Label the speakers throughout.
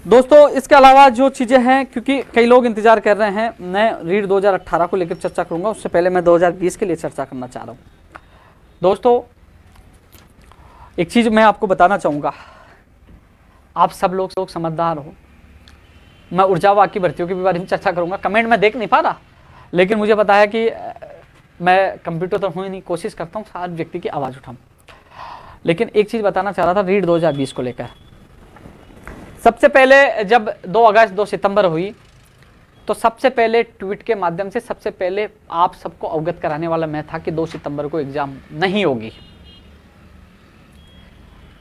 Speaker 1: दोस्तों इसके अलावा जो चीज़ें हैं, क्योंकि कई लोग इंतजार कर रहे हैं, मैं रीट 2018 को लेकर चर्चा करूंगा, उससे पहले मैं 2020 के लिए चर्चा करना चाह रहा हूँ। दोस्तों एक चीज़ मैं आपको बताना चाहूँगा, आप सब लोग समझदार हो। मैं ऊर्जावाग की भर्तियों के बारे में चर्चा करूँगा। कमेंट में देख नहीं पा रहा, लेकिन मुझे पता है कि मैं कंप्यूटर तो हूँ ही नहीं, कोशिश करता हूँ हर व्यक्ति की आवाज़ उठाऊँ। लेकिन एक चीज़ बताना चाह रहा था रीट 2020 को लेकर। सबसे पहले जब 2 अगस्त 2 सितंबर हुई, तो सबसे पहले ट्वीट के माध्यम से सबसे पहले आप सबको अवगत कराने वाला मैं था कि 2 सितंबर को एग्जाम नहीं होगी।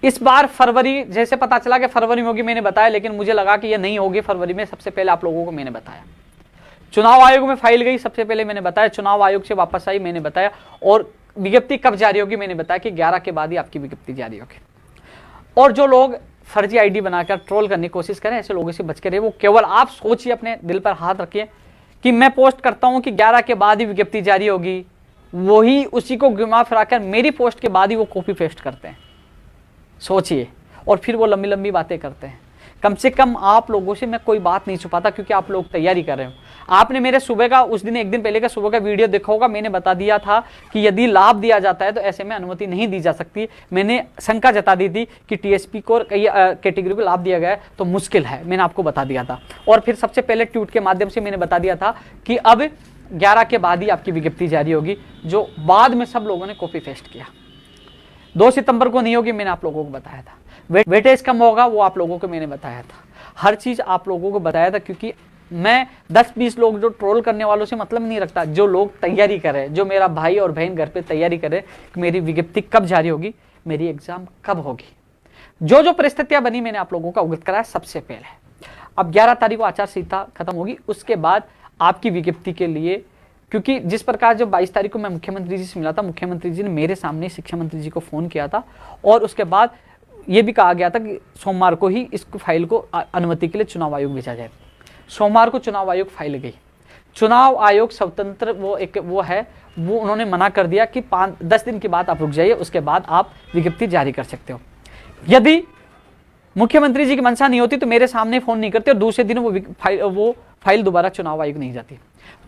Speaker 1: इस बार फरवरी, जैसे पता चला कि फरवरी में होगी, मैंने बताया, लेकिन मुझे लगा कि ये नहीं होगी फरवरी में। सबसे पहले आप लोगों को मैंने बताया। चुनाव आयोग में फाइल गई, सबसे पहले मैंने बताया। चुनाव आयोग से वापस आई, मैंने बताया। और विज्ञप्ति कब जारी होगी, मैंने बताया कि 11 के बाद ही आपकी विज्ञप्ति जारी होगी। और जो लोग फर्जी आईडी बनाकर ट्रोल करने की कोशिश करें, ऐसे लोगों से बच कर रहे। वो केवल आप सोचिए, अपने दिल पर हाथ रखिए कि मैं पोस्ट करता हूं कि 11 के बाद ही विज्ञप्ति जारी होगी, वही उसी को घुमा फिराकर मेरी पोस्ट के बाद ही वो कॉपी पेस्ट करते हैं। सोचिए, और फिर वो लंबी लंबी बातें करते हैं। कम से कम आप लोगों से मैं कोई बात नहीं छुपाता, क्योंकि आप लोग तैयारी कर रहे हो। आपने मेरे सुबह का, उस दिन एक दिन पहले का सुबह का वीडियो देखा होगा, मैंने बता दिया था कि यदि लाभ दिया जाता है तो ऐसे में अनुमति नहीं दी जा सकती। मैंने शंका जता दी थी कि टीएसपी को कई कैटेगरी को लाभ दिया गया है तो मुश्किल है, मैंने आपको बता दिया था। और फिर सबसे पहले ट्वीट के माध्यम से मैंने बता दिया था कि अब 11 के बाद ही आपकी विज्ञप्ति जारी होगी, जो बाद में सब लोगों ने कॉपी पेस्ट किया। 2 सितंबर को नहीं होगी, मैंने आप लोगों को बताया था। वेटेज कम होगा, वो आप लोगों को मैंने बताया था। हर चीज आप लोगों को बताया था, क्योंकि मैं 10-20 लोग जो ट्रोल करने वालों से मतलब नहीं रखता। जो लोग तैयारी करें, जो मेरा भाई और बहन घर पे तैयारी करे कि मेरी विज्ञप्ति कब जारी होगी, मेरी एग्जाम कब होगी, जो जो परिस्थितियां बनी मैंने आप लोगों को अवगत कराया सबसे पहले। अब 11 तारीख को आचार संहिता खत्म होगी, उसके बाद आपकी विज्ञप्ति के लिए, क्योंकि जिस प्रकार जब 22 तारीख को मैं मुख्यमंत्री जी से मिला था, मुख्यमंत्री जी ने मेरे सामने शिक्षा मंत्री जी को फोन किया था, और उसके बाद ये भी कहा गया था कि सोमवार को ही इस फाइल को अनुमति के लिए चुनाव आयोग भेजा जाए। सोमवार को चुनाव आयोग फाइल गई। चुनाव आयोग स्वतंत्र वो है, वो उन्होंने मना कर दिया कि 10 दिन के बाद आप रुक जाइए, उसके बाद आप विज्ञप्ति जारी कर सकते हो। यदि मुख्यमंत्री जी की मंशा नहीं होती तो मेरे सामने फोन नहीं करते, और दूसरे दिन वो फाइल दोबारा चुनाव आयोग नहीं जाती।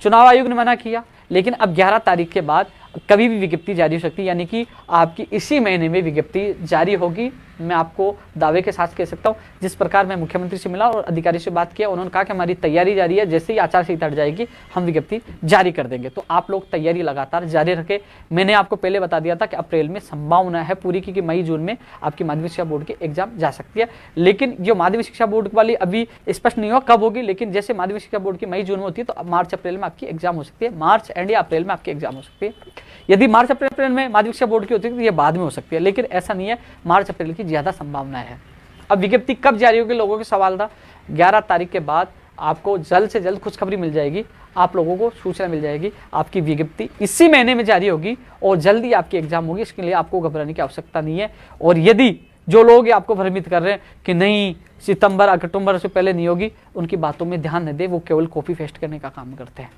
Speaker 1: चुनाव आयोग ने मना किया, लेकिन अब 11 तारीख के बाद कभी भी विज्ञप्ति जारी हो सकती है, यानी कि आपकी इसी महीने में विज्ञप्ति जारी होगी। मैं आपको दावे के साथ कह सकता हूँ। जिस प्रकार मैं मुख्यमंत्री से मिला और अधिकारी से बात किया, उन्होंने कहा कि हमारी तैयारी जारी है, जैसे ही आचार संहिता हट जाएगी हम विज्ञप्ति जारी कर देंगे। तो आप लोग तैयारी लगातार जारी रखें। मैंने आपको पहले बता दिया था कि अप्रैल में संभावना है पूरी की मई जून में आपकी माध्यमिक शिक्षा बोर्ड की एग्जाम जा सकती है। लेकिन जो माध्यमिक शिक्षा बोर्ड वाली अभी स्पष्ट नहीं हुआ कब होगी, लेकिन जैसे माध्यमिक शिक्षा बोर्ड की मई जून में होती है, तो मार्च अप्रैल में आपकी एग्जाम हो सकती है। मार्च एंड या अप्रैल में आपकी एग्जाम हो सकती है। यदि मार्च अप्रैल में माध्यमिक शिक्षा बोर्ड की होती है तो ये बाद में हो सकती है, लेकिन ऐसा नहीं है, मार्च अप्रैल की ज्यादा संभावना है। अब विज्ञप्ति कब जारी होगी, लोगों के सवाल था। 11 तारीख के बाद आपको जल्द से जल्द खुशखबरी मिल जाएगी, आप लोगों को सूचना मिल जाएगी। आपकी विज्ञप्ति इसी महीने में जारी होगी और जल्दी आपकी एग्जाम होगी। इसके लिए आपको घबराने की आवश्यकता नहीं है। और यदि जो लोग आपको भ्रमित कर रहे हैं कि नहीं सितंबर अक्टूबर से पहले नहीं होगी, उनकी बातों में ध्यान न दे, वो केवल कॉपी पेस्ट करने का काम करते हैं।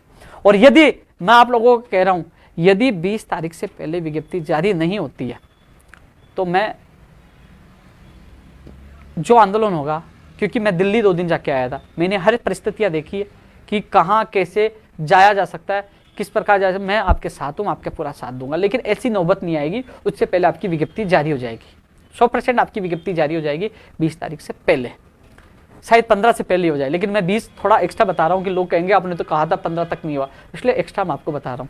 Speaker 1: और यदि मैं आप लोगों को कह रहा हूं, यदि 20 तारीख से पहले विज्ञप्ति जारी नहीं होती है तो मैं जो आंदोलन होगा, क्योंकि मैं दिल्ली 2 दिन जाके आया था, मैंने हर परिस्थितियां देखी है कि कहां कैसे जाया जा सकता है, किस प्रकार जाया, मैं आपके साथ हूं, आपके पूरा साथ दूंगा। लेकिन ऐसी नौबत नहीं आएगी, उससे पहले आपकी विज्ञप्ति जारी हो जाएगी। 100% आपकी विज्ञप्ति जारी हो जाएगी 20 तारीख से पहले, शायद 15 से पहले हो जाए। लेकिन मैं 20 थोड़ा एक्स्ट्रा बता रहा हूँ कि लोग कहेंगे आपने तो कहा था 15 तक नहीं हुआ, इसलिए एक्स्ट्रा मैं आपको बता रहा हूँ।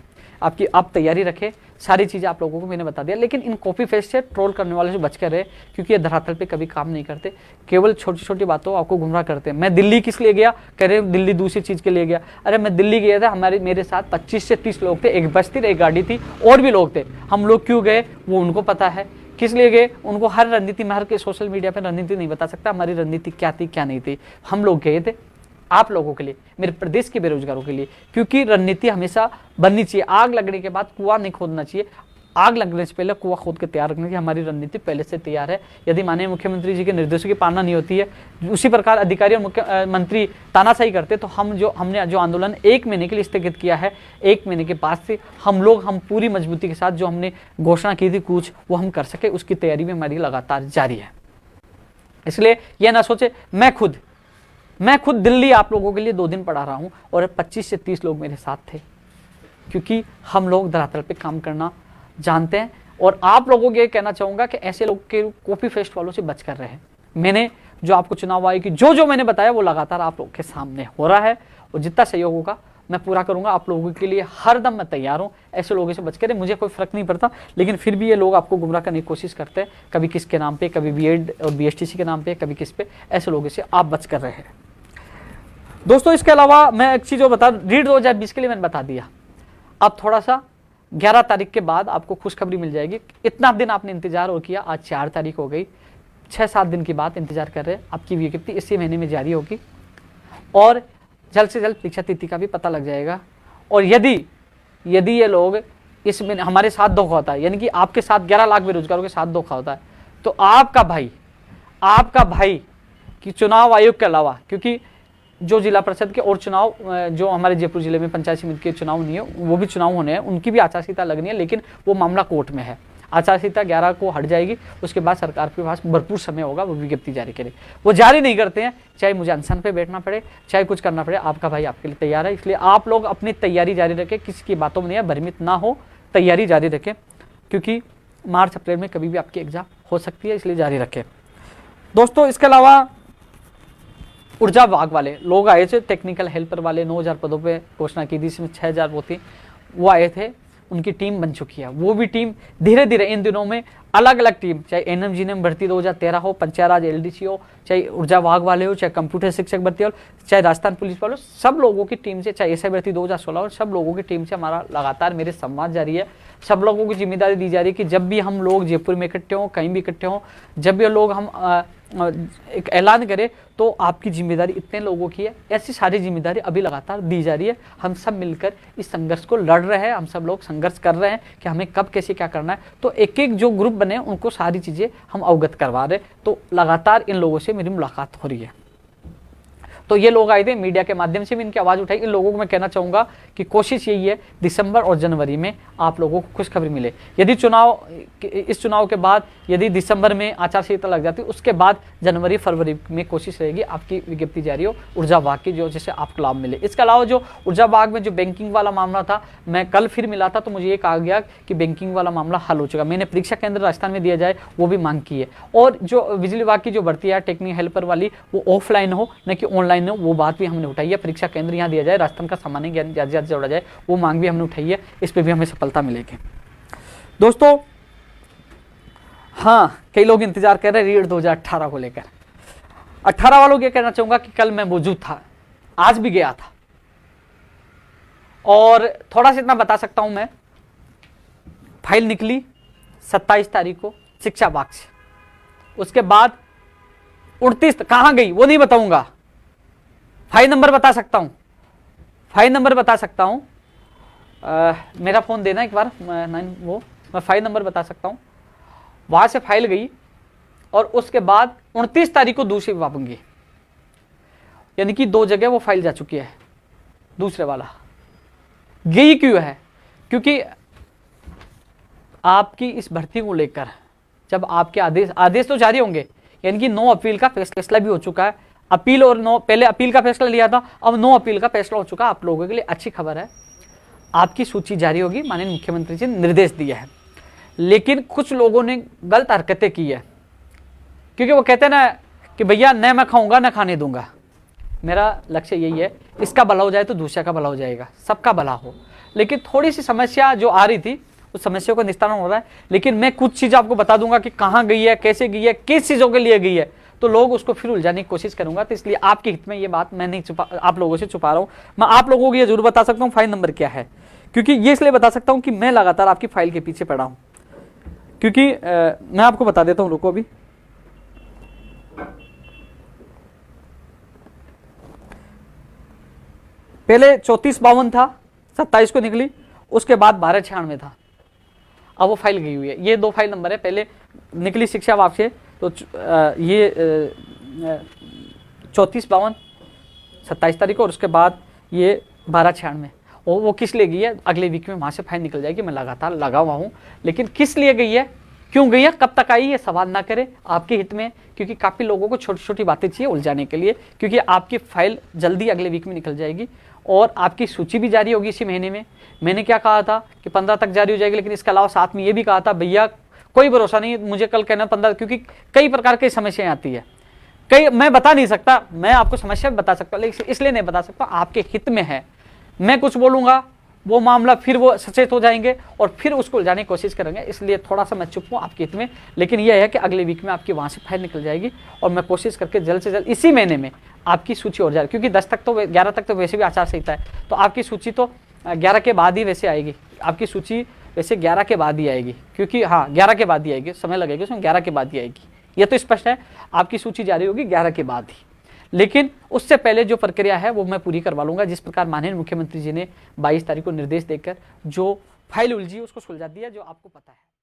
Speaker 1: आप तैयारी रखें, सारी चीज़ें आप लोगों को मैंने बता दिया। लेकिन इन कॉपी पेस्ट से ट्रोल करने वाले से बच कर रहे, क्योंकि ये धरातल पे कभी काम नहीं करते, केवल छोटी छोटी बातों आपको गुमराह करते हैं। मैं दिल्ली किस लिए गया, कह रहे दिल्ली दूसरी चीज़ के लिए गया। अरे मैं दिल्ली गया था, मेरे साथ 25 से 30 लोग थे, एक बस थी, एक गाड़ी थी, और भी लोग थे। हम लोग क्यों गए वो उनको पता है, किस लिए गए उनको हर रणनीति में, हर के सोशल मीडिया पर रणनीति नहीं बता सकता हमारी रणनीति क्या थी क्या नहीं थी। हम लोग गए थे आप लोगों के लिए, मेरे प्रदेश के बेरोजगारों के लिए, क्योंकि रणनीति हमेशा बननी चाहिए। आग लगने के बाद कुआं नहीं खोदना चाहिए, आग लगने से पहले कुआं खोद के तैयार रखने की हमारी रणनीति पहले से तैयार है। यदि माननीय मुख्यमंत्री जी के निर्देशों की पालना नहीं होती है, उसी प्रकार अधिकारी और मुख्यमंत्री तानाशाही करते, तो हमने जो आंदोलन 1 महीने के लिए स्थगित किया है, 1 महीने के बाद से हम पूरी मजबूती के साथ जो हमने घोषणा की थी कुछ, वो हम कर सके, उसकी तैयारी में हमारी लगातार जारी है। इसलिए यह ना सोचे मैं खुद मैं खुद दिल्ली आप लोगों के लिए 2 दिन पढ़ा रहा हूँ और 25 से 30 लोग मेरे साथ थे, क्योंकि हम लोग धरातल पे काम करना जानते हैं। और आप लोगों को ये कहना चाहूँगा कि ऐसे लोग के कॉपी पेस्ट वालों से बच कर रहे हैं। मैंने जो आपको चुनाव आयोग की जो मैंने बताया वो लगातार आप लोगों के सामने हो रहा है, और जितना सहयोग होगा मैं पूरा करूंगा आप लोगों के लिए, हर दम मैं तैयार हूँ। ऐसे लोगों से बच कर, मुझे कोई फर्क नहीं पड़ता, लेकिन फिर भी ये लोग आपको गुमराह करने की कोशिश करते हैं, कभी किसके नाम पे, कभी बीएड और बीएसटीसी के नाम पे, कभी किस पे। ऐसे लोगों से आप बच कर रहे हैं दोस्तों। इसके अलावा मैं एक चीज़ और बता, रीड 2020 के लिए मैंने बता दिया। अब थोड़ा सा 11 तारीख के बाद आपको खुशखबरी मिल जाएगी। इतना दिन आपने इंतजार और किया, आज 4 तारीख हो गई, 6-7 दिन की बात इंतजार कर रहे हैं। आपकी विज्ञप्ति इसी महीने में जारी होगी और जल्द से जल्द परीक्षा तिथि का भी पता लग जाएगा। और यदि ये लोग इसमें हमारे साथ धोखा होता है, यानी कि आपके साथ 11 लाख बेरोजगारों के साथ धोखा होता है, तो आपका भाई कि चुनाव आयोग के अलावा, क्योंकि जो जिला परिषद के और चुनाव जो हमारे जयपुर जिले में पंचायत समिति के चुनाव नहीं है, वो भी चुनाव होने हैं, उनकी भी आचार संहिता लगनी है, लेकिन वो मामला कोर्ट में है। आचार संहिता 11 को हट जाएगी, उसके बाद सरकार के पास भरपूर समय होगा वो विज्ञप्ति जारी करे। वो जारी नहीं करते हैं, चाहे मुझे अनशन पे बैठना पड़े, चाहे कुछ करना पड़े, आपका भाई आपके लिए तैयार है। इसलिए आप लोग अपनी तैयारी जारी रखें, किसी की बातों में नहीं है, भ्रमित ना हो, तैयारी जारी रखें, क्योंकि मार्च अप्रैल में कभी भी आपकी एग्जाम हो सकती है, इसलिए जारी रखें दोस्तों। इसके अलावा ऊर्जा विभाग वाले लोग आए थे, टेक्निकल हेल्पर वाले 9000 पदों पे घोषणा की थी, इसमें 6000 वो थी, वो आए थे, उनकी टीम बन चुकी है। वो भी टीम धीरे धीरे इन दिनों में अलग अलग टीम, चाहे एनएमजी ने भर्ती 2013 हो, पंचायत राज एलडीसी हो, चाहे ऊर्जा विभाग वाले हो, चाहे कंप्यूटर शिक्षक भर्ती हो, चाहे राजस्थान पुलिस वाले हो, सब लोगों की टीम से, चाहे एसआई भर्ती 2016 हो, सब लोगों की टीम से हमारा लगातार मेरे संवाद जारी है। सब लोगों की जिम्मेदारी दी जा रही है कि जब भी हम लोग जयपुर में इकट्ठे हों, कहीं भी इकट्ठे हों, जब भी लोग हम एक ऐलान करें, तो आपकी जिम्मेदारी इतने लोगों की है। ऐसी सारी जिम्मेदारी अभी लगातार दी जा रही है। हम सब मिलकर इस संघर्ष को लड़ रहे हैं, हम सब लोग संघर्ष कर रहे हैं कि हमें कब कैसे क्या करना है। तो एक एक जो ग्रुप बने उनको सारी चीज़ें हम अवगत करवा रहे हैं। तो लगातार इन लोगों से मेरी मुलाकात हो रही है। तो ये लोग आए थे, मीडिया के माध्यम से भी इनकी आवाज़ उठाई। इन लोगों को मैं कहना चाहूँगा कि कोशिश यही है दिसंबर और जनवरी में आप लोगों को खुशखबरी मिले। यदि इस चुनाव के बाद यदि दिसंबर में आचार संहिता लग जाती है, उसके बाद जनवरी फरवरी में कोशिश रहेगी आपकी विज्ञप्ति जारी हो ऊर्जा विभाग की, जो जिससे आपको लाभ मिले। इसके अलावा जो ऊर्जा विभाग में जो बैंकिंग वाला मामला था, मैं कल फिर मिला था, तो मुझे ये कहा गया कि बैंकिंग वाला मामला हल हो चुका। मैंने परीक्षा केंद्र राजस्थान में दिया जाए वो भी मांग की है। और जो बिजली विभाग की जो भर्ती है टेक्निकल हेल्पर वाली, वो ऑफलाइन हो न कि ऑनलाइन हो, वो बात भी हमने उठाई है। परीक्षा केंद्र यहाँ दिया जाए, राजस्थान का सामान्य ज्ञान ज़्यादा जोड़ा जाए, वो मांग भी हमने उठाई है। इस पर भी हमें सफलता मिलेगी दोस्तों। हाँ, कई लोग इंतजार कर रहे हैं रीड 2018 को लेकर। 18 वालों को कहना चाहूंगा कि कल मैं मौजूद था, आज भी गया था, और थोड़ा सा इतना बता सकता हूं मैं, फाइल निकली 27 तारीख को शिक्षा विभाग से। उसके बाद 29 कहां गई वो नहीं बताऊंगा, फाइल नंबर बता सकता हूं, फाइल नंबर बता सकता हूं। मेरा फोन देना एक बार, मैं फाइल नंबर बता सकता हूं। वहां से फाइल गई और उसके बाद 29 तारीख को दूसरी वापंगी, यानी कि 2 जगह वो फाइल जा चुकी है। दूसरे वाला गई क्यों है? क्योंकि आपकी इस भर्ती को लेकर जब आपके आदेश तो जारी होंगे, यानी कि 9 अपील का फैसला भी हो चुका है। अपील और 9 पहले अपील का फैसला लिया था, अब 9 अपील का फैसला हो चुका। आप लोगों के लिए अच्छी खबर है, आपकी सूची जारी होगी, माननीय मुख्यमंत्री जी ने निर्देश दिया है। लेकिन कुछ लोगों ने गलत हरकतें की है, क्योंकि वो कहते हैं ना कि भैया न मैं खाऊंगा न खाने दूंगा। मेरा लक्ष्य यही है, इसका भला हो जाए तो दूसरे का भला हो जाएगा, सबका भला हो। लेकिन थोड़ी सी समस्या जो आ रही थी, उस समस्या का निस्तारण हो रहा है। लेकिन मैं कुछ चीज़ आपको बता दूंगा कि कहाँ गई है, कैसे गई है, किस चीज़ों के लिए गई है, तो लोग उसको फिर उलझाने की कोशिश करूंगा। तो इसलिए आपके हित में ये बात मैं नहीं आप लोगों से छुपा रहा हूँ। मैं आप लोगों को ये जरूर बता सकता हूँ फाइल नंबर क्या है, क्योंकि ये इसलिए बता सकता हूँ कि मैं लगातार आपकी फाइल के पीछे पड़ा हूँ। क्योंकि मैं आपको बता देता हूँ, रुको अभी। पहले 3452 था, 27 को निकली, उसके बाद 1296 था, अब वो फाइल गई हुई है। ये 2 फाइल नंबर है, पहले निकली शिक्षा विभाग से, तो ये 3452 27 तारीख को, और उसके बाद ये 1296, और वो किस लिए गई है अगले वीक में वहाँ से फाइल निकल जाएगी। मैं लगातार लगा हुआ हूँ, लेकिन किस लिए गई है, क्यों गई है, कब तक आई, ये सवाल ना करें, आपके हित में, क्योंकि काफ़ी लोगों को छोटी छोटी बातें चाहिए उलझाने के लिए, क्योंकि आपकी फाइल जल्दी अगले वीक में निकल जाएगी और आपकी सूची भी जारी होगी इसी महीने में। मैंने क्या कहा था कि 15 तक जारी हो जाएगी, लेकिन इसके अलावा साथ में ये भी कहा था भैया कोई भरोसा नहीं, मुझे कल कहना 15, क्योंकि कई प्रकार की समस्याएं आती है, कई मैं बता नहीं सकता, मैं आपको समस्या भी बता सकता हूँ लेकिन इसलिए नहीं बता सकता, आपके हित में है। मैं कुछ बोलूंगा वो मामला फिर वो सचेत हो जाएंगे और फिर उसको उलझाने की कोशिश करेंगे, इसलिए थोड़ा सा मैं चुप हूँ आपके हित में। लेकिन यह है कि अगले वीक में आपकी वहाँ से फाइल निकल जाएगी और मैं कोशिश करके जल्द से जल्द इसी महीने में आपकी सूची हो जाएगी, क्योंकि 10 तक तो 11 तक तो वैसे भी आचार संहिता है, तो आपकी सूची तो 11 के बाद ही वैसे आएगी, आपकी सूची वैसे 11 के बाद ही आएगी, क्योंकि हाँ 11 के बाद ही आएगी, समय लगेगा उसमें, 11 के बाद ही आएगी, ये तो स्पष्ट है। आपकी सूची जारी होगी 11 के बाद ही, लेकिन उससे पहले जो प्रक्रिया है वो मैं पूरी करवा लूंगा, जिस प्रकार माननीय मुख्यमंत्री जी ने 22 तारीख को निर्देश देकर जो फाइल उलझी उसको सुलझा दिया, जो आपको पता है।